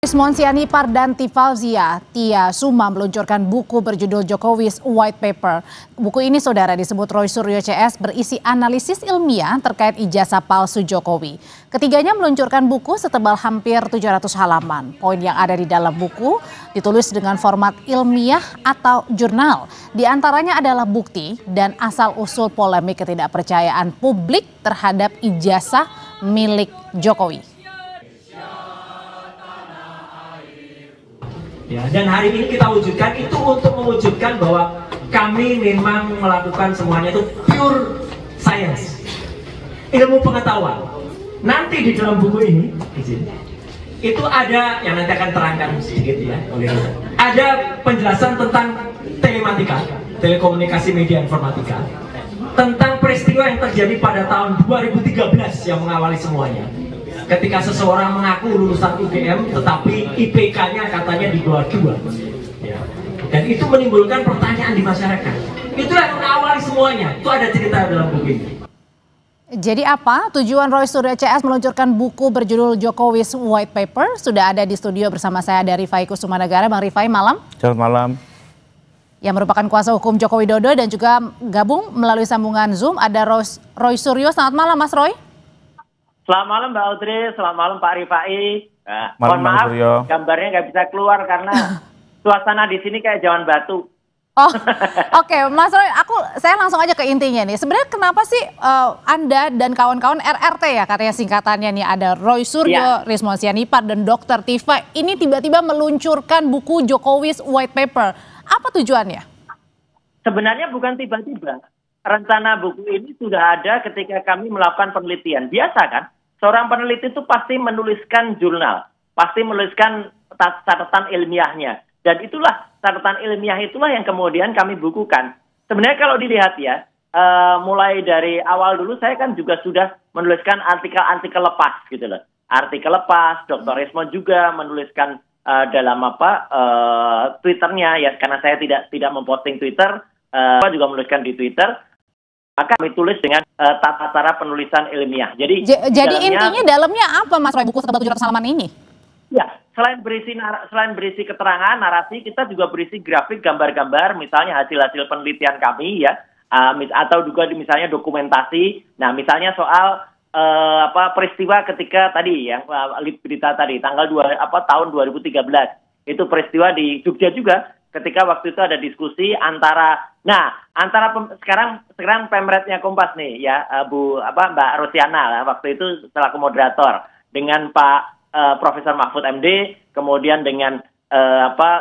Rismon Sianipar dan Tifalzia Tia Suma meluncurkan buku berjudul Jokowi's White Paper. Buku ini, saudara, disebut Roy Suryo CS, berisi analisis ilmiah terkait ijazah palsu Jokowi. Ketiganya meluncurkan buku setebal hampir 700 halaman. Poin yang ada di dalam buku ditulis dengan format ilmiah atau jurnal. Di antaranya adalah bukti dan asal-usul polemik ketidakpercayaan publik terhadap ijazah milik Jokowi. Ya, dan hari ini kita wujudkan itu untuk mewujudkan bahwa kami memang melakukan semuanya itu pure science, ilmu pengetahuan. Nanti di dalam buku ini, itu ada yang nanti akan terangkan sedikit ya oleh kita. Ada penjelasan tentang telematika, telekomunikasi media informatika, tentang peristiwa yang terjadi pada tahun 2013 yang mengawali semuanya. Ketika seseorang mengaku lulusan UGM tetapi IPK-nya katanya di bawah 2, ya. Dan itu menimbulkan pertanyaan di masyarakat. Itulah yang mengawali semuanya. Itu ada cerita dalam buku ini. Jadi apa tujuan Roy Suryo CS meluncurkan buku berjudul Jokowi's White Paper? Sudah ada di studio bersama saya dari Rifai Kusumanegara. Bang Rifai, malam. Selamat malam. Yang merupakan kuasa hukum Joko Widodo dan juga gabung melalui sambungan Zoom ada Roy Suryo. Selamat malam, Mas Roy. Selamat malam Mbak Audrey, selamat malam Pak Rifai. Mohon maaf, gambarnya nggak bisa keluar karena suasana di sini kayak Jawan Batu. Oh, oke, Mas Roy, saya langsung aja ke intinya nih. Sebenarnya kenapa sih Anda dan kawan-kawan RRT ya katanya singkatannya nih, ada Roy Suryo, Rismon Sianipar dan Dr. Tifa ini tiba-tiba meluncurkan buku Jokowi's White Paper. Apa tujuannya? Sebenarnya bukan tiba-tiba. Rencana buku ini sudah ada ketika kami melakukan penelitian. Biasa kan? Seorang peneliti itu pasti menuliskan jurnal, pasti menuliskan catatan ilmiahnya. Dan itulah, catatan ilmiah itulah yang kemudian kami bukukan. Sebenarnya kalau dilihat ya, mulai dari awal dulu saya kan juga sudah menuliskan artikel-artikel lepas gitu loh. Artikel lepas, Dr. Rismon juga menuliskan dalam Twitternya ya, karena saya tidak memposting Twitter, juga menuliskan di Twitter. Maka kami tulis dengan tata cara penulisan ilmiah. Jadi intinya dalamnya apa, Mas Roy, buku setebal 700 halaman ini? Ya, selain berisi keterangan, narasi, kita juga berisi grafik, gambar-gambar, misalnya hasil-hasil penelitian kami ya, atau juga misalnya dokumentasi. Nah, misalnya soal peristiwa ketika tadi yang berita tadi tanggal tahun 2013 itu peristiwa di Jogja juga. Ketika waktu itu ada diskusi antara sekarang pemretnya Kompas nih ya, Mbak Rosiana waktu itu selaku moderator dengan Pak Profesor Mahfud MD, kemudian dengan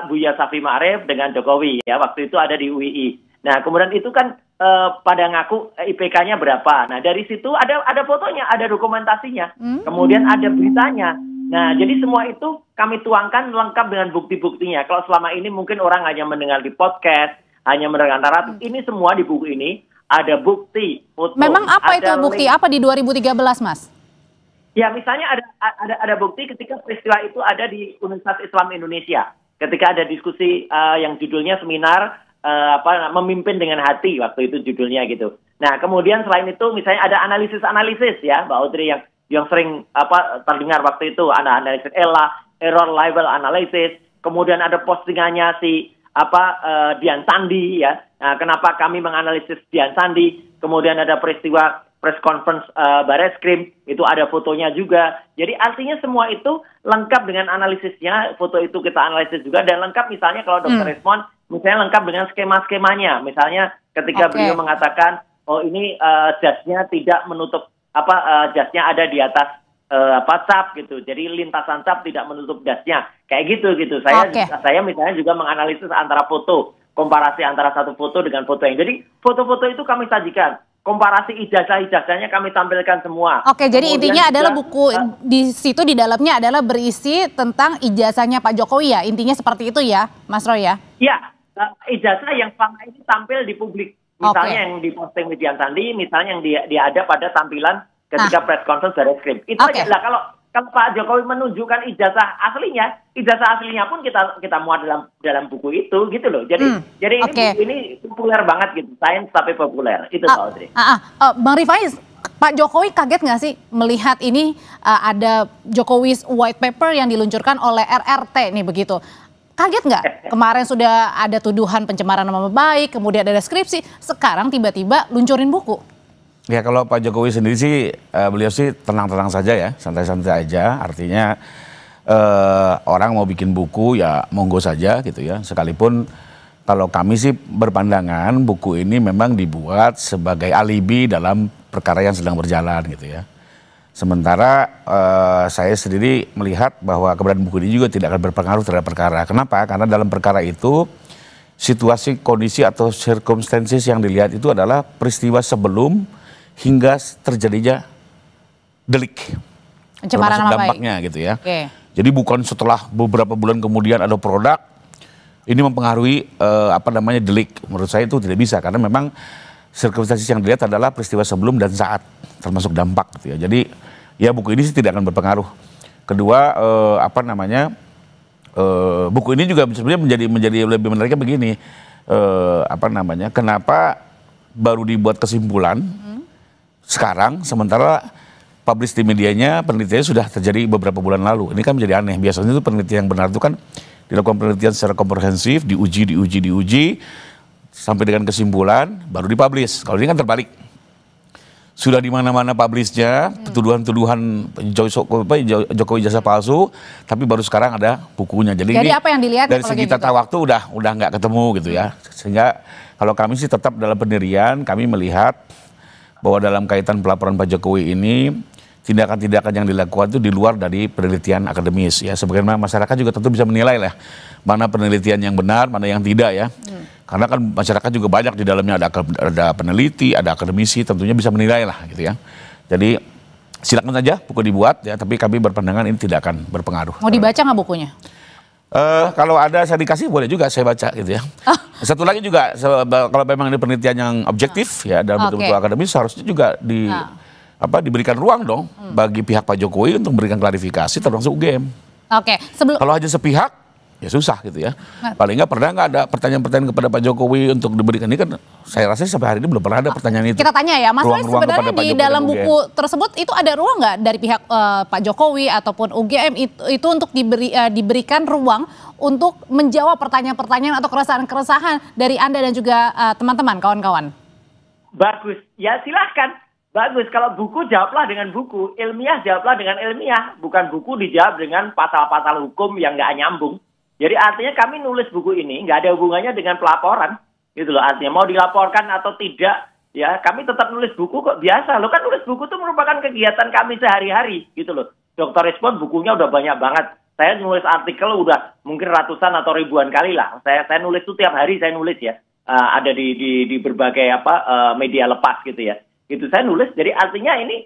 Buya Safi Ma'arif dengan Jokowi ya, waktu itu ada di UII. Nah, kemudian itu kan pada ngaku IPK-nya berapa. Nah, dari situ ada fotonya, ada dokumentasinya. Kemudian ada beritanya. Nah, jadi semua itu kami tuangkan lengkap dengan bukti-buktinya. Kalau selama ini mungkin orang hanya mendengar di podcast, hanya mendengar naratif. Ini semua di buku ini ada bukti, foto. Memang apa itu bukti? Apa di 2013, Mas? Ya, misalnya ada bukti ketika peristiwa itu ada di Universitas Islam Indonesia. Ketika ada diskusi yang judulnya seminar memimpin dengan hati, waktu itu judulnya gitu. Nah, kemudian selain itu misalnya ada analisis ya, Mbak Audrey, yang sering terdengar waktu itu, ada analisis error level analysis, kemudian ada postingannya si Dian Sandi ya. Nah, kenapa kami menganalisis Dian Sandi? Kemudian ada peristiwa press conference Barreskrim, itu ada fotonya juga. Jadi artinya semua itu lengkap dengan analisisnya, foto itu kita analisis juga, dan lengkap misalnya kalau Dr. Rismon misalnya lengkap dengan skema-skemanya. Misalnya ketika beliau mengatakan, oh ini jasnya tidak menutup jasnya ada di atas cap gitu. Jadi lintasan cap tidak menutup jasnya. Kayak gitu. Saya misalnya juga menganalisis antara foto, komparasi antara satu foto dengan foto yang. Jadi foto-foto itu kami sajikan. Komparasi ijazah-ijazahnya kami tampilkan semua. Oke, jadi intinya adalah buku di situ di dalamnya adalah berisi tentang ijazahnya Pak Jokowi ya. Intinya seperti itu ya, Mas Roy ya? Iya, ijazah yang selama ini tampil di publik. Misalnya yang diposting di Dian Sandi, misalnya yang dia ada pada tampilan ketika press conference Barreskrim. Itu aja lah. Kalau Pak Jokowi menunjukkan ijazah aslinya pun kita muat dalam buku itu gitu loh. Jadi ini buku ini populer banget gitu, sains tapi populer. Itu Pak Audrey. Bang Rifai, Pak Jokowi kaget nggak sih melihat ini ada Jokowi's White Paper yang diluncurkan oleh RRT nih begitu? Kaget nggak? Kemarin sudah ada tuduhan pencemaran nama baik, kemudian ada skripsi, sekarang tiba-tiba luncurin buku. Ya kalau Pak Jokowi sendiri sih, beliau sih tenang-tenang saja ya, santai-santai aja. Artinya orang mau bikin buku ya monggo saja gitu ya. Sekalipun kalau kami sih berpandangan buku ini memang dibuat sebagai alibi dalam perkara yang sedang berjalan gitu ya. Sementara saya sendiri melihat bahwa keberadaan buku ini juga tidak akan berpengaruh terhadap perkara. Kenapa? Karena dalam perkara itu situasi, kondisi atau circumstances yang dilihat itu adalah peristiwa sebelum hingga terjadinya delik. Pencemaran nama baik. Dampaknya gitu ya. Oke. Jadi bukan setelah beberapa bulan kemudian ada produk ini mempengaruhi delik. Menurut saya itu tidak bisa karena memang circumstances yang dilihat adalah peristiwa sebelum dan saat termasuk dampak gitu ya. Jadi ya buku ini sih tidak akan berpengaruh. Kedua buku ini juga sebenarnya menjadi lebih menariknya begini. Kenapa baru dibuat kesimpulan sekarang sementara publish di medianya penelitiannya sudah terjadi beberapa bulan lalu. Ini kan menjadi aneh. Biasanya itu penelitian yang benar itu kan dilakukan penelitian secara komprehensif, diuji sampai dengan kesimpulan baru dipublish. Kalau ini kan terbalik. Sudah di mana-mana publishnya, tuduhan-tuduhan Jokowi jasa palsu, tapi baru sekarang ada bukunya. Jadi ini apa yang dilihat dari segi tata waktu udah nggak ketemu gitu ya. Sehingga kalau kami sih tetap dalam pendirian, kami melihat bahwa dalam kaitan pelaporan Pak Jokowi ini tindakan-tindakan yang dilakukan itu di luar dari penelitian akademis ya. Sebagaimana masyarakat juga tentu bisa menilai lah mana penelitian yang benar, mana yang tidak ya. Karena kan masyarakat juga banyak di dalamnya ada peneliti, ada akademisi, tentunya bisa menilai lah gitu ya. Jadi silakan saja buku dibuat ya, tapi kami berpandangan ini tidak akan berpengaruh. Mau dibaca nggak bukunya? Kalau ada saya dikasih boleh juga saya baca gitu ya. Satu lagi juga kalau memang ini penelitian yang objektif ya dalam betul-betul akademis harusnya juga diberikan ruang dong bagi pihak Pak Jokowi untuk memberikan klarifikasi termasuk UGM. Kalau hanya sepihak ya susah gitu ya. Paling nggak pernah nggak ada pertanyaan-pertanyaan kepada Pak Jokowi untuk diberikan ini kan saya rasa sampai hari ini belum pernah ada pertanyaan itu. Kita tanya ya, Mas Roy sebenarnya di dalam buku tersebut itu ada ruang nggak dari pihak Pak Jokowi ataupun UGM itu untuk diberikan ruang untuk menjawab pertanyaan-pertanyaan atau keresahan-keresahan dari Anda dan juga teman-teman, kawan-kawan? Bagus, ya silahkan. Bagus, kalau buku jawablah dengan buku, ilmiah jawablah dengan ilmiah, bukan buku dijawab dengan pasal-pasal hukum yang nggak nyambung. Jadi artinya kami nulis buku ini nggak ada hubungannya dengan pelaporan, gitu loh. Artinya mau dilaporkan atau tidak, ya kami tetap nulis buku kok biasa. Lo kan nulis buku itu merupakan kegiatan kami sehari-hari, gitu loh. Dr. Respon bukunya udah banyak banget. Saya nulis artikel udah mungkin ratusan atau ribuan kali lah. Saya nulis itu tiap hari saya nulis ya, ada di berbagai media lepas gitu ya. Gitu saya nulis. Jadi artinya ini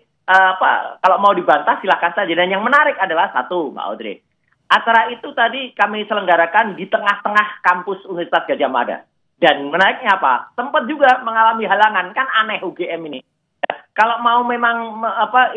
kalau mau dibantah silahkan saja. Dan yang menarik adalah satu, Mbak Audrey. Acara itu tadi kami selenggarakan di tengah-tengah kampus Universitas Gadjah Mada. Dan menariknya apa? Sempat juga mengalami halangan. Kan aneh UGM ini. Kalau mau memang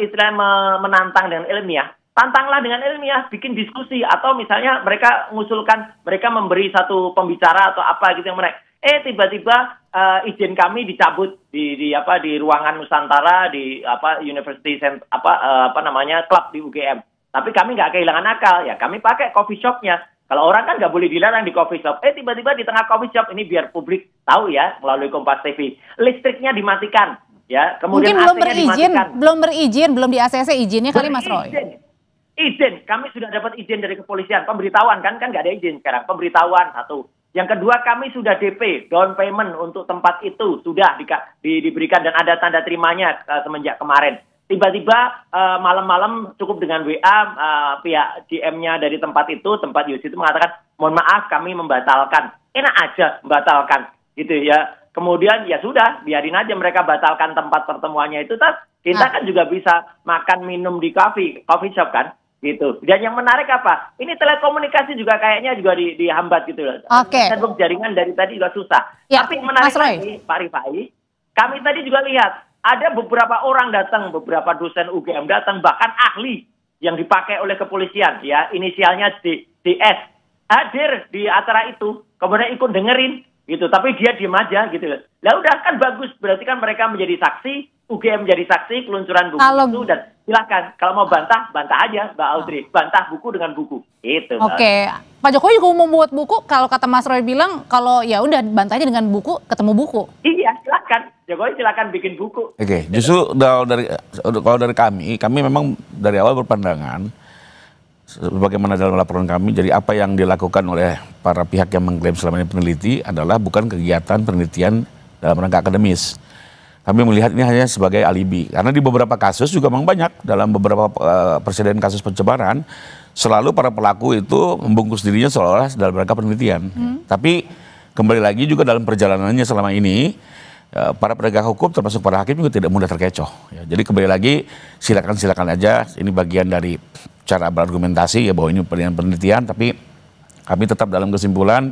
istilahnya menantang dengan ilmiah, tantanglah dengan ilmiah, bikin diskusi. Atau misalnya mereka mengusulkan, mereka memberi satu pembicara atau apa gitu yang menarik. Tiba-tiba izin kami dicabut di ruangan Nusantara di University Club di UGM. Tapi kami nggak kehilangan akal ya, kami pakai coffee shopnya. Kalau orang kan nggak boleh dilarang di coffee shop. Tiba-tiba di tengah coffee shop ini biar publik tahu ya melalui Kompas TV, listriknya dimatikan ya. Kemudian mungkin belum berizin, belum di ACC izinnya kali Mas Roy. Izin, kami sudah dapat izin dari kepolisian, pemberitahuan kan nggak ada izin sekarang, pemberitahuan satu. Yang kedua kami sudah DP, down payment untuk tempat itu sudah diberikan dan ada tanda terimanya semenjak kemarin. Tiba-tiba malam-malam cukup dengan WA pihak GM-nya dari tempat UC itu mengatakan, mohon maaf kami membatalkan. Enak aja membatalkan gitu ya. Kemudian ya sudah, biarin aja mereka batalkan tempat pertemuannya itu. Kita kan juga bisa makan minum di coffee shop kan. Gitu. Dan yang menarik apa? Ini telekomunikasi juga kayaknya juga dihambat gitu loh. Network jaringan dari tadi juga susah. Ya, tapi menarik lagi Pak Rifai, kami tadi juga lihat ada beberapa orang datang, beberapa dosen UGM datang, bahkan ahli yang dipakai oleh kepolisian, ya inisialnya DS, hadir di acara itu, kemudian ikut dengerin gitu, tapi dia diem aja gitu. Lah udah kan bagus, berarti kan mereka menjadi saksi, UGM jadi saksi peluncuran buku itu, dan silakan kalau mau bantah aja Mbak Audrey, bantah buku dengan buku. Itu. Oke, Pak Jokowi juga mau membuat buku. Kalau kata Mas Roy bilang kalau ya udah bantahnya dengan buku, ketemu buku. Iya, silakan. Jokowi silakan bikin buku. Oke, justru kalau dari kami memang dari awal berpandangan sebagaimana dalam laporan kami, jadi apa yang dilakukan oleh para pihak yang mengklaim selama ini peneliti adalah bukan kegiatan penelitian dalam rangka akademis. Kami melihat ini hanya sebagai alibi, karena di beberapa kasus juga memang banyak dalam beberapa presiden kasus pencemaran, selalu para pelaku itu membungkus dirinya seolah-olah dalam rangka penelitian. Tapi kembali lagi juga dalam perjalanannya selama ini, para penegak hukum termasuk para hakim juga tidak mudah terkecoh. Ya, jadi kembali lagi silakan aja, ini bagian dari cara berargumentasi ya bahwa ini penelitian, tapi kami tetap dalam kesimpulan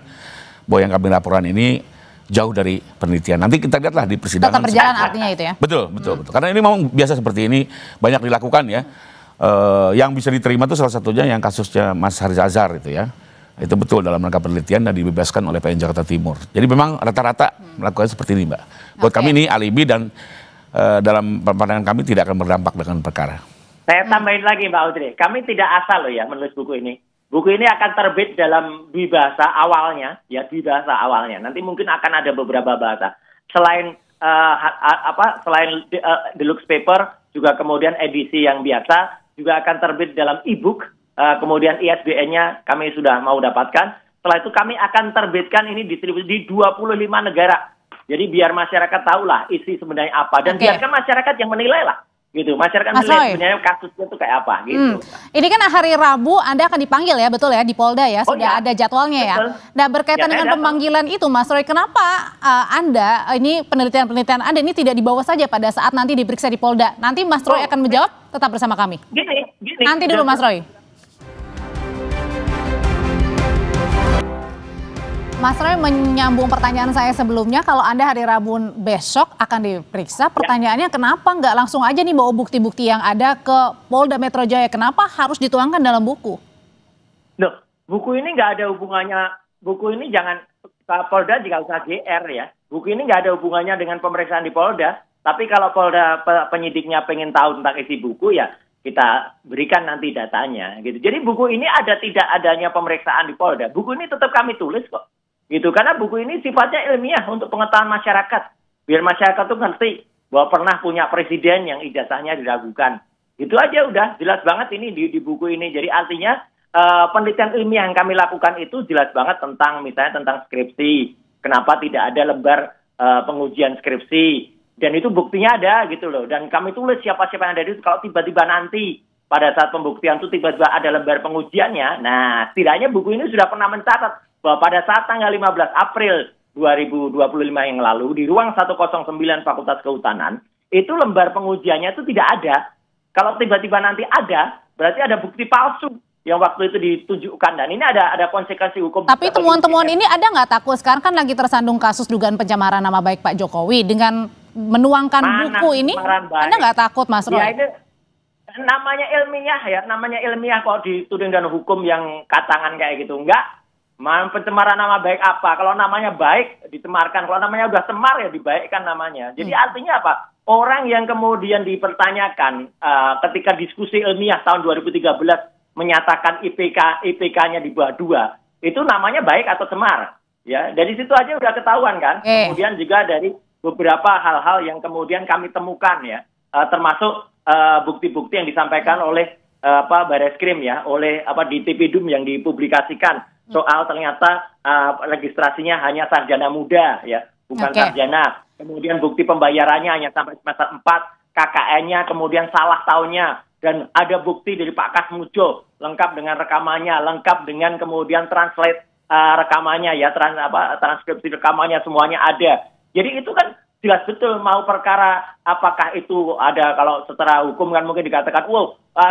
bahwa yang kami laporan ini jauh dari penelitian. Nanti kita lihatlah di persidangan. Tetap berjalan artinya itu ya? Betul. Karena ini memang biasa seperti ini, banyak dilakukan ya. Yang bisa diterima itu salah satunya yang kasusnya Mas Haris Azhar itu ya. Itu betul dalam rangka penelitian dan dibebaskan oleh PN Jakarta Timur. Jadi memang rata-rata melakukan seperti ini, Mbak. Buat kami ini alibi dan dalam pandangan kami tidak akan berdampak dengan perkara. Saya tambahin lagi Mbak Audrey, kami tidak asal loh ya menulis buku ini. Buku ini akan terbit dalam bahasa awalnya, ya bahasa awalnya. Nanti mungkin akan ada beberapa bahasa. Selain selain deluxe paper, juga kemudian edisi yang biasa, juga akan terbit dalam e-book. Kemudian ISBN-nya kami sudah mau dapatkan. Setelah itu kami akan terbitkan ini distribusi di 25 negara. Jadi biar masyarakat tahulah isi sebenarnya apa, dan biarkan masyarakat yang menilai lah. Gitu, masyarakat menilai sebenarnya kasusnya itu kayak apa gitu. Ini kan hari Rabu Anda akan dipanggil ya, betul ya, di Polda ya, sudah ada jadwalnya ya. Nah, berkaitan dengan pemanggilan itu Mas Roy, kenapa Anda, ini penelitian Anda ini tidak dibawa saja pada saat nanti diperiksa di Polda? Nanti Mas Roy akan menjawab, tetap bersama kami. Gini. Nanti dulu Mas Roy. Mas Roy menyambung pertanyaan saya sebelumnya, kalau Anda hari Rabu besok akan diperiksa, pertanyaannya kenapa nggak langsung aja nih bawa bukti-bukti yang ada ke Polda Metro Jaya? Kenapa harus dituangkan dalam buku? Loh, buku ini nggak ada hubungannya, buku ini jangan, Polda juga usah GR ya. Buku ini nggak ada hubungannya dengan pemeriksaan di Polda, tapi kalau Polda penyidiknya pengen tahu tentang isi buku ya kita berikan nanti datanya gitu. Jadi buku ini ada tidak adanya pemeriksaan di Polda, buku ini tetap kami tulis kok. Gitu, karena buku ini sifatnya ilmiah untuk pengetahuan masyarakat. Biar masyarakat tuh ngerti bahwa pernah punya presiden yang ijazahnya diragukan. Itu aja udah jelas banget ini di buku ini. Jadi artinya penelitian ilmiah yang kami lakukan itu jelas banget tentang misalnya tentang skripsi. Kenapa tidak ada lembar pengujian skripsi. Dan itu buktinya ada gitu loh. Dan kami tulis siapa-siapa yang ada itu, kalau tiba-tiba nanti pada saat pembuktian itu tiba-tiba ada lembar pengujiannya. Nah, setidaknya buku ini sudah pernah mencatat bahwa pada saat tanggal 15 April 2025 yang lalu di ruang 109 Fakultas Kehutanan, itu lembar pengujiannya itu tidak ada. Kalau tiba-tiba nanti ada, berarti ada bukti palsu yang waktu itu ditunjukkan, dan ini ada konsekuensi hukum. Tapi temuan-temuan ini ada nggak takut? Sekarang kan lagi tersandung kasus dugaan pencemaran nama baik Pak Jokowi, dengan menuangkan buku ini, Anda nggak takut Mas Roy? Ya, itu namanya ilmiah ya, namanya ilmiah kok dituding dengan hukum yang katangan kayak gitu. Enggak. Pencemaran nama baik apa? Kalau namanya baik dicemarkan, kalau namanya udah cemar ya dibaikkan namanya. Jadi artinya apa? Orang yang kemudian dipertanyakan ketika diskusi ilmiah tahun 2013 menyatakan IPK-nya di bawah 2, itu namanya baik atau cemar. Ya, dari situ aja udah ketahuan kan. Kemudian juga dari beberapa hal-hal yang kemudian kami temukan ya, termasuk bukti-bukti yang disampaikan oleh Bareskrim ya, oleh di TPDUM yang dipublikasikan. Soal ternyata registrasinya hanya sarjana muda ya, bukan sarjana. Kemudian bukti pembayarannya hanya sampai semester 4, KKN-nya kemudian salah tahunnya, dan ada bukti dari Pak Kasmujo lengkap dengan rekamannya, lengkap dengan kemudian translate rekamannya ya, transkripsi rekamannya semuanya ada. Jadi itu kan jelas betul mau perkara apakah itu ada, kalau secara hukum kan mungkin dikatakan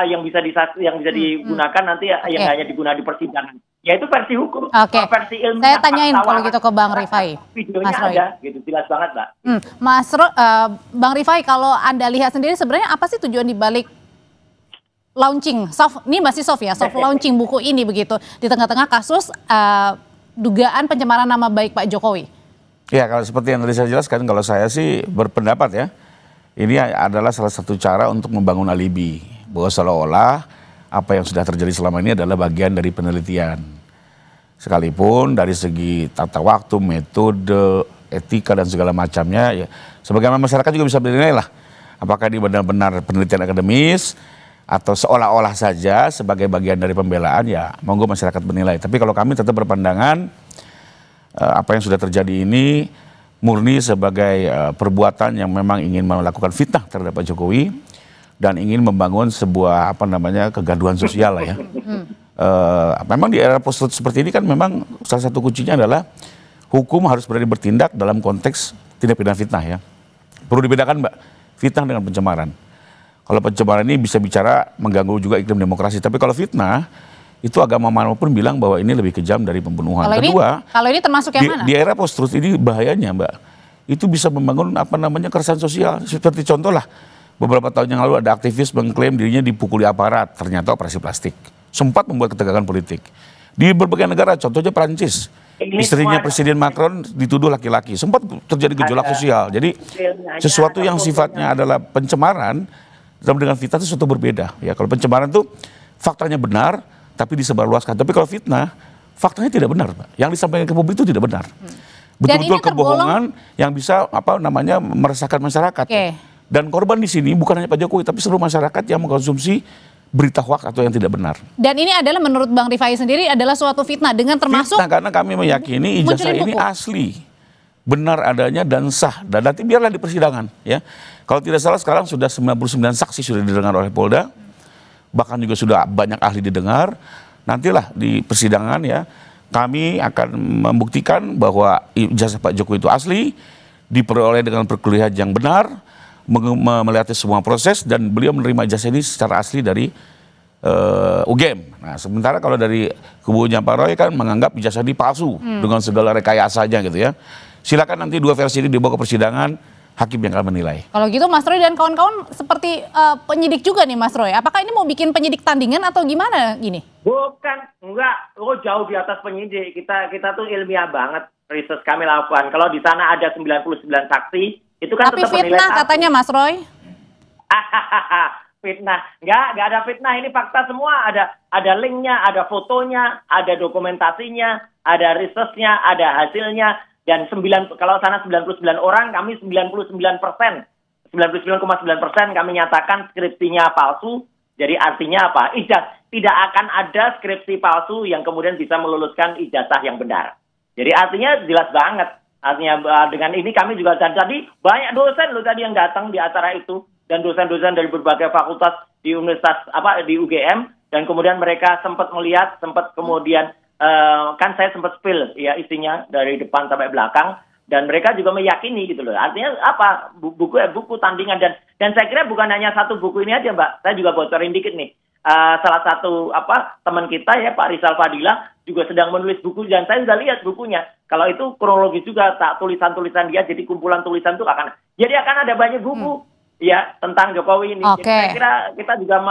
yang bisa digunakan nanti yang hanya digunakan di persidangan. Ya itu versi hukum, versi ilmiah. Saya tanyain kalau gitu ke Bang Rifai. Videonya ada, gitu jelas banget, Mbak. Bang Rifai, kalau Anda lihat sendiri sebenarnya apa sih tujuan dibalik launching ini masih soft ya, soft launching buku ini begitu di tengah-tengah kasus dugaan pencemaran nama baik Pak Jokowi? Ya, kalau seperti yang tadi saya jelaskan, kalau saya sih berpendapat ya, ini adalah salah satu cara untuk membangun alibi bahwa seolah-olah apa yang sudah terjadi selama ini adalah bagian dari penelitian. Sekalipun dari segi tata waktu, metode, etika dan segala macamnya, ya sebagaimana masyarakat juga bisa menilai lah apakah ini benar-benar penelitian akademis atau seolah-olah saja sebagai bagian dari pembelaan, ya monggo masyarakat menilai. Tapi kalau kami tetap berpandangan apa yang sudah terjadi ini murni sebagai perbuatan yang memang ingin melakukan fitnah terhadap Pak Jokowi dan ingin membangun sebuah kegaduhan sosial lah ya. Memang di era post-truth seperti ini kan memang salah satu kuncinya adalah hukum harus berani bertindak dalam konteks tindak pidana fitnah ya. Perlu dibedakan Mbak, fitnah dengan pencemaran. Kalau pencemaran ini bisa bicara mengganggu juga iklim demokrasi, tapi kalau fitnah itu agama manapun bilang bahwa ini lebih kejam dari pembunuhan. Kedua, kalau ini termasuk yang mana? Di era post-truth ini bahayanya Mbak, itu bisa membangun keresahan sosial. Seperti contoh lah, beberapa tahun yang lalu ada aktivis mengklaim dirinya dipukuli aparat, ternyata operasi plastik. Sempat membuat ketegangan politik. Di berbagai negara, contohnya Prancis, istrinya Presiden Macron dituduh laki-laki. Sempat terjadi gejolak sosial. Jadi sesuatu yang sifatnya adalah pencemaran dengan fitnah itu sesuatu berbeda. Ya, kalau pencemaran itu faktanya benar, tapi disebarluaskan. Tapi kalau fitnah, faktanya tidak benar, Pak. Yang disampaikan ke publik itu tidak benar. Betul-betul kebohongan yang bisa meresahkan masyarakat. Dan korban di sini bukan hanya Pak Jokowi, tapi seluruh masyarakat yang mengkonsumsi berita hoaks atau yang tidak benar. Dan ini adalah menurut Bang Rifai sendiri adalah suatu fitnah dengan termasuk fitnah karena kami meyakini ijazah ini asli, benar adanya dan sah. Dan nanti biarlah di persidangan ya. Kalau tidak salah sekarang sudah 99 saksi sudah didengar oleh Polda. Bahkan juga sudah banyak ahli didengar. Nantilah di persidangan ya, kami akan membuktikan bahwa ijazah Pak Jokowi itu asli, diperoleh dengan perkuliahan yang benar, melewati semua proses, dan beliau menerima ijazah ini secara asli dari UGM. Nah, sementara kalau dari kubunya Pak Roy kan menganggap ijazah ini palsu dengan segala rekayasanya gitu ya. Silakan nanti dua versi ini dibawa ke persidangan, hakim yang akan menilai. Kalau gitu Mas Roy dan kawan-kawan seperti penyidik juga nih Mas Roy. Apakah ini mau bikin penyidik tandingan atau gimana gini? Bukan, enggak. Jauh di atas penyidik. Kita tuh ilmiah banget riset kami lakukan. Kalau di sana ada 99 saksi, itu kan tapi tetap fitnah katanya Mas Roy. Fitnah. Enggak ada fitnah. Ini fakta semua. Ada linknya, ada fotonya, ada dokumentasinya, ada risetnya, ada hasilnya. Dan kalau sana 99 orang, kami 99%. 99,9% kami nyatakan skripsinya palsu. Jadi artinya apa? Tidak akan ada skripsi palsu yang kemudian bisa meluluskan ijazah yang benar. Jadi artinya jelas banget. Artinya dengan ini kami juga, dan tadi banyak dosen loh tadi yang datang di acara itu. Dan dosen-dosen dari berbagai fakultas di universitas di UGM. Dan kemudian mereka sempat melihat, sempat kemudian kan saya sempat spill ya isinya dari depan sampai belakang, dan mereka juga meyakini gitu loh. Artinya apa? Buku tandingan, dan saya kira bukan hanya satu buku ini aja Mbak. Saya juga bocorin dikit nih. Salah satu teman kita ya Pak Rizal Fadila juga sedang menulis buku, dan saya sudah lihat bukunya. Kalau itu kronologis juga, tulisan-tulisan dia, jadi kumpulan tulisan itu akan ada banyak buku ya tentang Jokowi ini. Jadi saya kira kita juga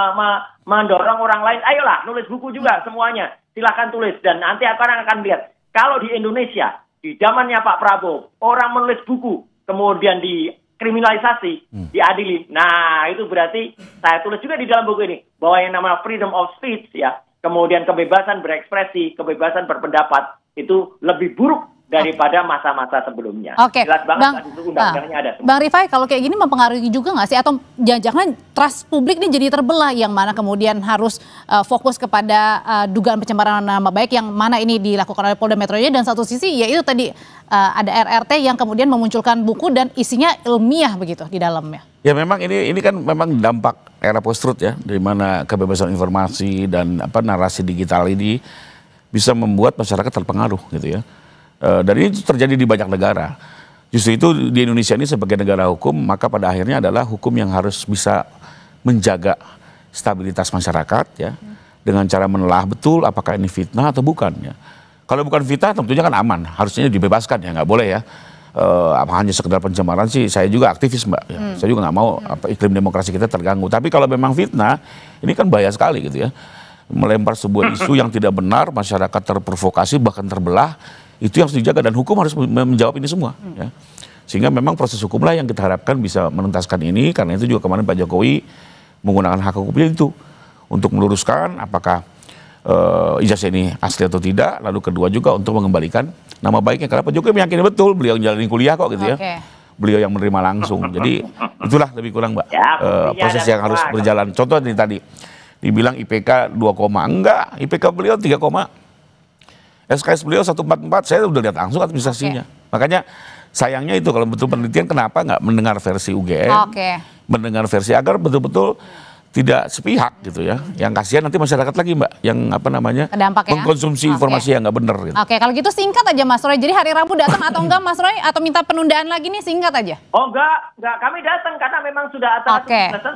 mendorong orang lain, ayolah nulis buku juga semuanya. Silahkan tulis, dan nanti orang akan lihat. Kalau di Indonesia, di zamannya Pak Prabowo, orang menulis buku, kemudian dikriminalisasi, diadili. Nah, itu berarti saya tulis juga di dalam buku ini, bahwa yang namanya freedom of speech, ya, kemudian kebebasan berekspresi, kebebasan berpendapat, itu lebih buruk daripada masa-masa sebelumnya. Jelas banget itu undang-undangnya ada semua. Bang Rifai, kalau kayak gini mempengaruhi juga nggak sih? Atau jangan-jangan trust publik ini jadi terbelah, yang mana kemudian harus fokus kepada dugaan pencemaran nama baik, yang mana ini dilakukan oleh Polda Metro Jaya, dan satu sisi ya itu tadi ada RRT yang kemudian memunculkan buku dan isinya ilmiah begitu di dalamnya. Ya memang ini kan memang dampak era post-truth ya, di mana kebebasan informasi dan narasi digital ini bisa membuat masyarakat terpengaruh gitu ya. Dan ini terjadi di banyak negara. Justru itu di Indonesia ini sebagai negara hukum, maka pada akhirnya adalah hukum yang harus bisa menjaga stabilitas masyarakat ya, dengan cara menelaah betul apakah ini fitnah atau bukan ya. Kalau bukan fitnah tentunya kan aman, harusnya dibebaskan ya, nggak boleh ya. Hanya sekedar pencemaran sih, saya juga aktivis Mbak ya. Saya juga nggak mau iklim demokrasi kita terganggu. Tapi kalau memang fitnah, ini kan bahaya sekali gitu ya. Melempar sebuah isu yang tidak benar, masyarakat terprovokasi bahkan terbelah. Itu yang harus dijaga, dan hukum harus menjawab ini semua. Ya. Sehingga memang proses hukumlah yang kita harapkan bisa menuntaskan ini, karena itu juga kemarin Pak Jokowi menggunakan hak hukumnya itu untuk meluruskan apakah ijazah ini asli atau tidak, lalu kedua juga untuk mengembalikan nama baiknya, karena Pak Jokowi meyakini betul beliau menjalani kuliah kok gitu ya, beliau yang menerima langsung. Jadi itulah lebih kurang Mbak proses yang harus berjalan. Contoh tadi dibilang IPK 2, enggak, IPK beliau 3, SKS beliau 144, saya udah lihat langsung administrasinya. Makanya sayangnya itu kalau betul penelitian kenapa nggak mendengar versi UGM, mendengar versi agar betul-betul tidak sepihak gitu ya. Yang kasihan nanti masyarakat lagi Mbak, yang mengkonsumsi informasi yang nggak benar gitu. Kalau gitu singkat aja Mas Roy. Jadi hari Rabu datang atau enggak Mas Roy? Atau minta penundaan lagi nih, singkat aja. Oh enggak, kami datang karena memang sudah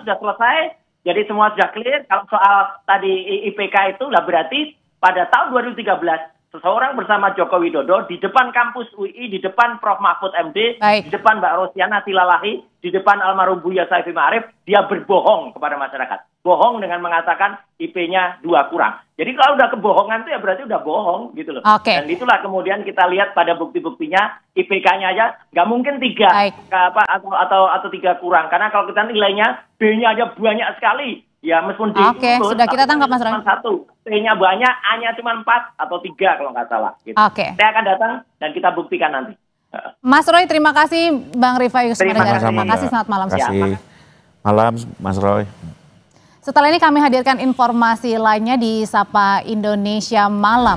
sudah selesai. Jadi semua sudah clear. Kalau soal tadi IPK itu lah berarti pada tahun 2013 seseorang bersama Joko Widodo di depan kampus UI, di depan Prof. Mahfud MD, di depan Mbak Rosiana Silalahi, di depan almarhum Buya Saifi Ma'arif, dia berbohong kepada masyarakat. Bohong dengan mengatakan IP-nya 2 kurang. Jadi kalau udah kebohongan itu ya berarti udah bohong gitu loh. Dan itulah kemudian kita lihat pada bukti-buktinya IPK-nya aja nggak mungkin 3 atau 3 kurang. Karena kalau kita nilainya B-nya aja banyak sekali. Ya meskipun sudah kita tangkap Mas Roy. 1, P-nya banyak, A-nya cuma 4 atau 3 kalau nggak salah. Gitu. Saya akan datang dan kita buktikan nanti. Mas Roy, terima kasih. Bang Rifai Kusuma. Terima kasih, selamat malam. Terima kasih. Malam Mas Roy. Setelah ini kami hadirkan informasi lainnya di Sapa Indonesia Malam.